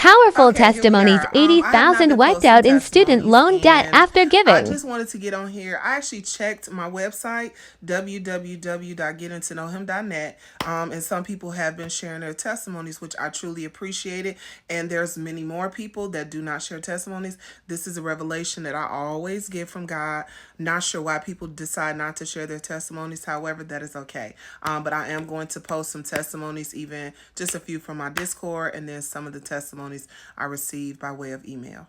Powerful Okay, here we testimonies. are. I have not 80,000 been wiped posting out in student testimonies, loan debt and after I giving. just wanted to get on here. I actually checked my website, www.gettingtoknowhim.net, and some people have been sharing their testimonies, which I truly appreciate it. And there's many more people that do not share testimonies. This is a revelation that I always get from God. Not sure why people decide not to share their testimonies. However, that is okay. But I am going to post some testimonies, even just a few from my Discord, and then some of the testimonies I received by way of email.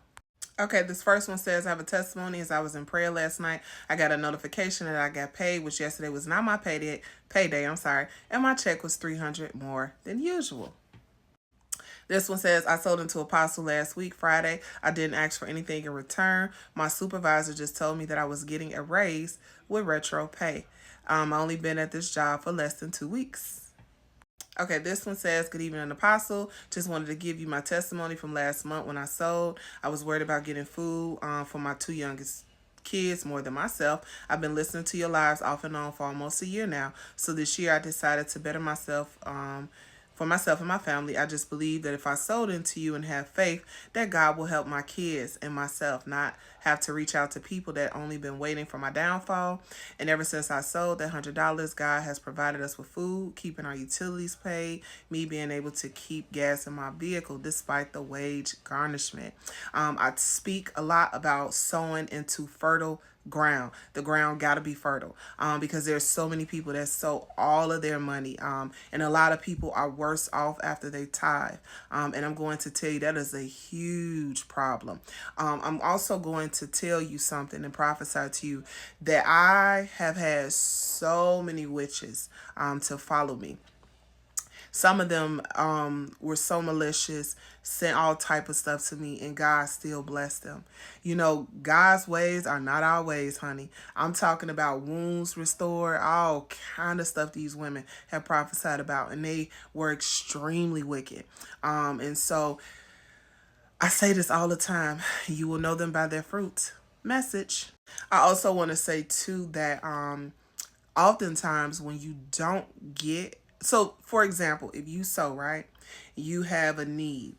Okay, this first one says, I have a testimony. As I was in prayer last night, I got a notification that I got paid, which yesterday was not my payday, and my check was $300 more than usual. This one says, I sold into Apostle last week, Friday. I didn't ask for anything in return. My supervisor just told me that I was getting a raise with retro pay. I only been at this job for less than 2 weeks. Okay, this one says, good evening, Apostle. Just wanted to give you my testimony from last month when I sold. I was worried about getting food for my 2 youngest kids more than myself. I've been listening to your lives off and on for almost a year now. So this year I decided to better myself for myself and my family. I just believe that if I sold into you and have faith, that God will help my kids and myself, not have to reach out to people that only been waiting for my downfall. And ever since I sold that $100, God has provided us with food, keeping our utilities paid, me being able to keep gas in my vehicle despite the wage garnishment. I speak a lot about sowing into fertile ground. The ground got to be fertile because there's so many people that sow all of their money, and a lot of people are worse off after they tithe, and I'm going to tell you that is a huge problem. I'm also going to tell you something and prophesy to you that I have had so many witches to follow me. Some of them were so malicious, sent all type of stuff to me, and God still blessed them. You know, God's ways are not our ways, honey. I'm talking about wounds restored, all kind of stuff these women have prophesied about, and they were extremely wicked. And so I say this all the time. You will know them by their fruits. Message. I also want to say, too, that oftentimes when you don't get, so for example, if you sow, right, you have a need.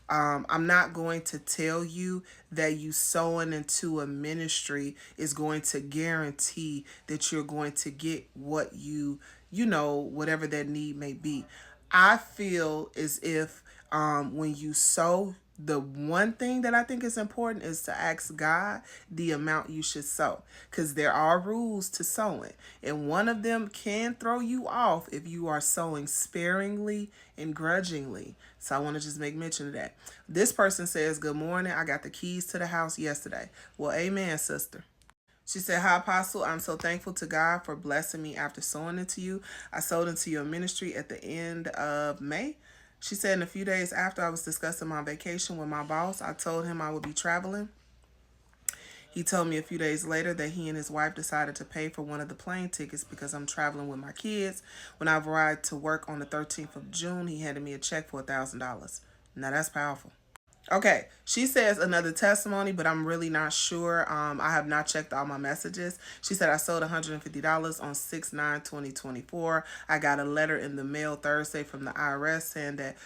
I'm not going to tell you that you sowing into a ministry is going to guarantee that you're going to get what whatever that need may be. I feel as if when you sow, the one thing that I think is important is to ask God the amount you should sow, because there are rules to sowing, and one of them can throw you off if you are sowing sparingly and grudgingly. So I want to just make mention of that. This person says, good morning. I got the keys to the house yesterday. Well, amen, sister. She said, hi, Apostle. I'm so thankful to God for blessing me after sowing into you. I sold into your ministry at the end of May. She said, in a few days after I was discussing my vacation with my boss, I told him I would be traveling. He told me a few days later that he and his wife decided to pay for one of the plane tickets because I'm traveling with my kids. When I arrived to work on the 13th of June, he handed me a check for $1,000. Now that's powerful. Okay, she says another testimony, but I'm really not sure. I have not checked all my messages. She said I sold $150 on 6/9/2024. I got a letter in the mail Thursday from the IRS saying that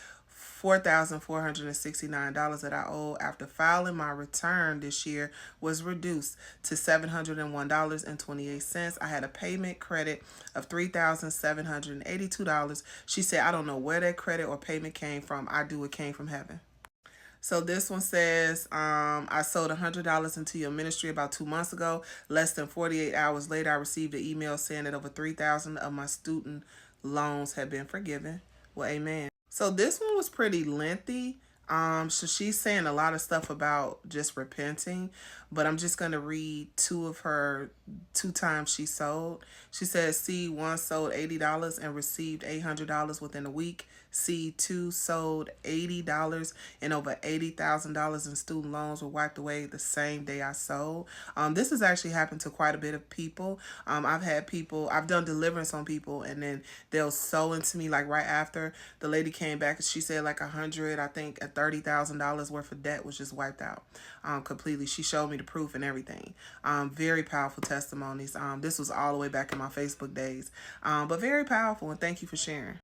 $4,469 that I owe after filing my return this year was reduced to $701.28. I had a payment credit of $3,782. She said, I don't know where that credit or payment came from. I do. It came from heaven. So this one says, I sold $100 into your ministry about 2 months ago. Less than 48 hours later, I received an email saying that over 3,000 of my student loans have been forgiven. Well, amen. So this one was pretty lengthy. So she's saying a lot of stuff about just repenting, but I'm just going to read two of her 2 times she sold. She says, C1 sold $80 and received $800 within a week. C2 sold $80 and over $80,000 in student loans were wiped away the same day I sold. This has actually happened to quite a bit of people. I've done deliverance on people, and then they'll sow into me like right after. The lady came back and she said like $30,000 worth of debt was just wiped out completely. She showed me the proof and everything. Very powerful testimonies. This was all the way back in my Facebook days, but very powerful, and thank you for sharing.